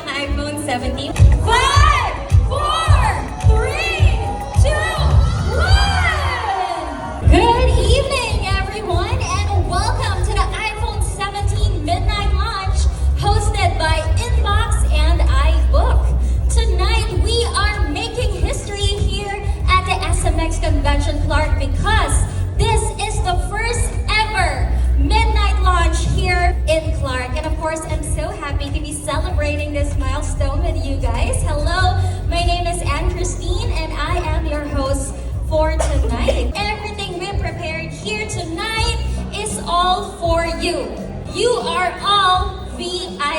ng iPhone 17. 5, 4, 3, 2, 1! Good evening, everyone, and welcome to the iPhone 17 Midnight Launch hosted by iBook's and iBook. Tonight, we are making history here at the SMX Convention Clark because this is the first ever midnight launch here in Clark. And of course, I'm so happy to be celebrating this milestone with you guys. Hello, my name is Anne Christine and I am your host for tonight. Everything we prepared here tonight is all for you. You are all VIP.